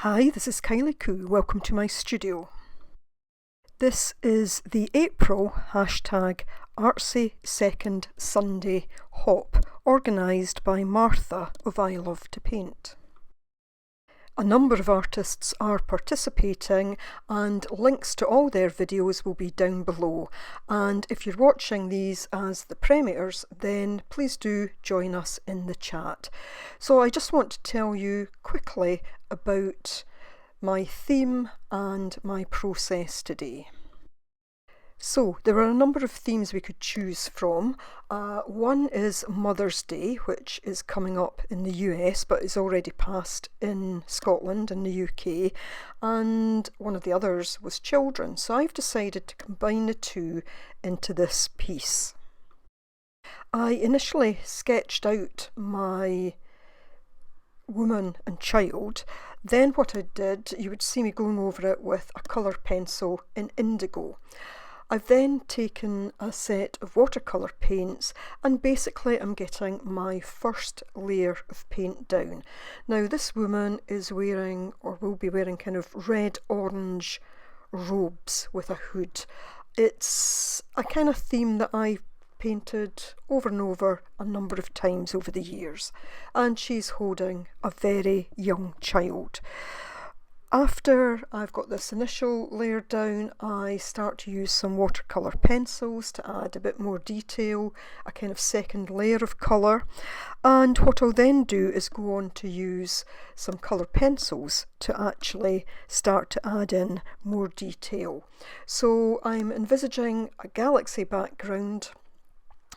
Hi, this is Kylie Koo. Welcome to my studio. This is the April #Artsy Second Sunday Hop, organised by Martha of I Love to Paint. A number of artists are participating and links to all their videos will be down below. And if you're watching these as the premieres, then please do join us in the chat. So I just want to tell you quickly about my theme and my process today. So there are a number of themes we could choose from. One is Mother's Day, which is coming up in the US but is already passed in Scotland and the UK, and one of the others was children, so I've decided to combine the two into this piece. I initially sketched out my woman and child. Then what I did, you would see me going over it with a colour pencil in indigo. I've then taken a set of watercolour paints and basically I'm getting my first layer of paint down. Now this woman is wearing, or will be wearing, kind of red-orange robes with a hood. It's a kind of theme that I've painted over and over a number of times over the years, and she's holding a very young child. After I've got this initial layer down, I start to use some watercolour pencils to add a bit more detail, a kind of second layer of colour, and what I'll then do is go on to use some colour pencils to actually start to add in more detail. So I'm envisaging a galaxy background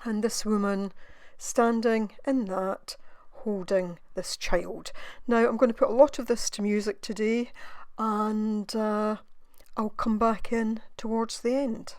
and this woman standing in that, holding this child. Now I'm going to put a lot of this to music today, and I'll come back in towards the end.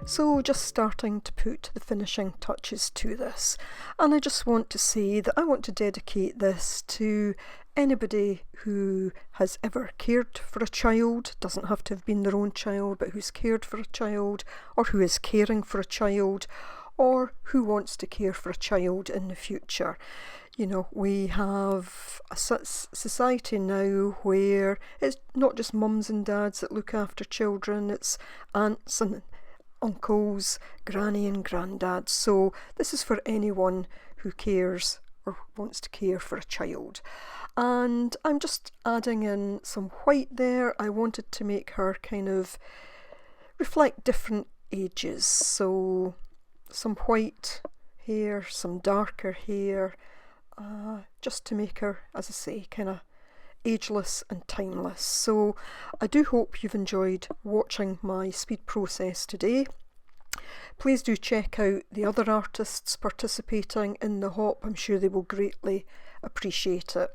So just starting to put the finishing touches to this, and I just want to say that I want to dedicate this to anybody who has ever cared for a child, doesn't have to have been their own child, but who's cared for a child, or who is caring for a child, or who wants to care for a child in the future. You know, we have a society now where it's not just mums and dads that look after children, it's aunts and uncles, granny and granddad. So this is for anyone who cares or wants to care for a child. And I'm just adding in some white there. I wanted to make her kind of reflect different ages. So some white hair, some darker hair, just to make her, as I say, kind of ageless and timeless. So I do hope you've enjoyed watching my speed process today. Please do check out the other artists participating in the hop. I'm sure they will greatly appreciate it.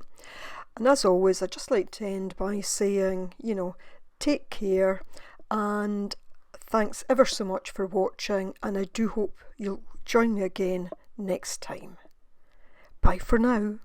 And as always, I'd just like to end by saying, you know, take care, and thanks ever so much for watching, and I do hope you'll join me again next time. Bye for now.